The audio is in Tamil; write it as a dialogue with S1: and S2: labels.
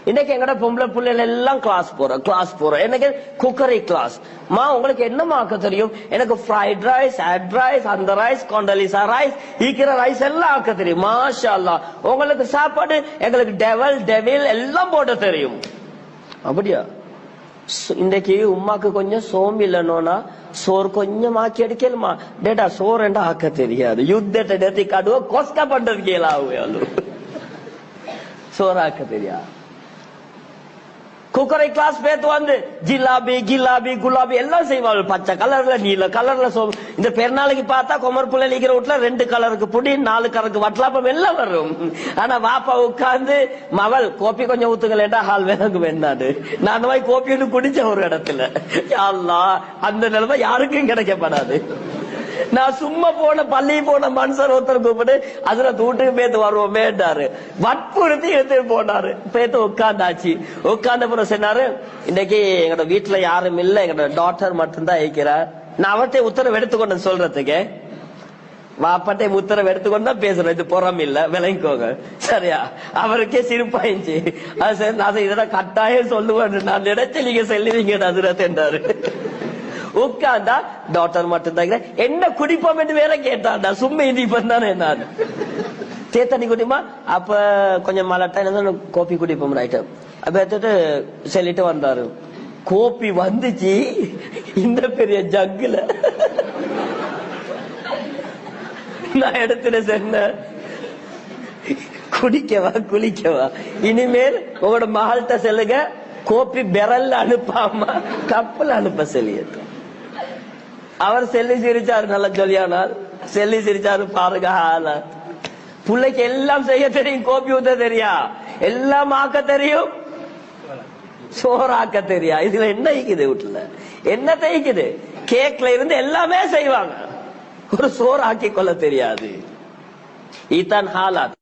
S1: இன்னைக்கு எங்கட பொம்பளை பிள்ளைகள் எல்லாம் கிளாஸ் போறோம் எனக்கு குக்கரி கிளாஸ். மா உங்களுக்கு என்னமா ஆக்க தெரியும்? எனக்கு ஃப்ரைட் ரைஸ், ஹெட் ரைஸ், அந்த ரைஸ், கொண்டலிசா ரைஸ், ஈக்கிற ரைஸ் எல்லாம் ஆக்க தெரியும். மாஷா அல்லாஹ். உங்களுக்கு சாப்பாடு எங்களுக்கு டெவில் எல்லாம் போட தெரியும். அப்படியா? இன்றைக்கு உமாக்கு கொஞ்சம் சோம்பு இல்லைன்னா சோறு கொஞ்சம் ஆக்கி அடிக்கலுமா? டேட்டா சோறு என்ன ஆக்க தெரியாது. யுத்தத்தை நேர்த்தி காட்டுவோம், கொஸ்கா பண்றது கேளாவு சோறு ஆக்க தெரியாது. குக்கரை கிளாஸ் பேத்து வந்து ஜிலாபி கிலாபி குலாபி எல்லாம் செய்வாங்க. பச்சை கலர்ல நீல கலர்ல இந்த பெருநாளைக்கு பார்த்தா கொமர் புள்ள நிக்கிற வீட்டுல 2 கலருக்கு புடி 4 கலருக்கு வட்டலாப்பம் எல்லாம் வரும். ஆனா வாப்பா உட்கார்ந்து மவள் கோப்பி கொஞ்சம் ஊத்துக்கலேட்டா ஹால் வேணுங்க வேண்டாடு. நான் போய் கோப்பி ஒன்று குடிச்ச ஒரு இடத்துல அல்லாஹ் அந்த நிலைமை யாருக்கும் கிடைக்கப்படாது. நான் சும்மா பள்ளி போன மனுஷன் ஒருத்தர் கூப்பிட்டு அதுல தூட்டுக்கு பேத்து வருவோமேட்டாரு. வற்புறுத்தி எடுத்துட்டு போனாரு. பேத்து உட்கார்ந்தாச்சு. உட்கார்ந்த பிறகு சொன்னாரு, இன்னைக்கு எங்களோட வீட்டுல யாரும் இல்ல, எங்களோட டாக்டர் மட்டும்தான் இருக்கிறார். நான் அவர்கிட்ட உத்தரவு எடுத்துக்கொண்டு சொல்றதுக்கு வாப்பாட்டை உத்தரவு எடுத்துக்கொண்டா பேசுறேன். இது புறம் இல்ல, விளங்கிக்கோங்க சரியா? அவருக்கே சிரிப்பாயிச்சு. அது சரி, நான் இதெல்லாம் கட்டாயம் சொல்லுவேன். நான் நினைச்சு நீங்க சொல்லுவீங்க நதுரத் என்றாரு. உட்கார்ந்தா டாக்டர் மட்டும் தான் என்ன குடிப்போம் என்று வேற கேட்டாண்டா. சும்மா இது இப்பதானே நான் தேத்தண்ணி குடிமா அப்ப கொஞ்சம் மலட்டா கோப்பி குடிப்போம் ரைட்டு. அப்ப எடுத்துட்டு சொல்லிட்டு வந்தாரு. கோப்பி வந்துச்சு இந்த பெரிய ஜக்குல. நான் எடுத்துட்டு சொன்னேன், குடிக்கவா குளிக்கவா? இனிமேல் உங்களோட மகள்கிட்ட சொல்லுங்க, கோப்பி பெரல்ல அனுப்பாம கப்பல் அனுப்ப சொல்லியது. அவர் செல்லி சிரிச்சாரு. நல்ல ஜொலியானால் செல்லி சிரிச்சாரு. பாருங்க ஆளா பிள்ளைக்கு எல்லாம் செய்ய தெரியும். கோப்பி ஊத்த தெரியா, எல்லாம் ஆக்க தெரியும், சோறாக்க தெரியா. இதுல என்ன ஈக்குது? வீட்டுல என்ன தைக்குது? கேக்ல இருந்து எல்லாமே செய்வாங்க. ஒரு சோறு ஆக்கி கொள்ள தெரியாது. இதான் ஹாலாத்.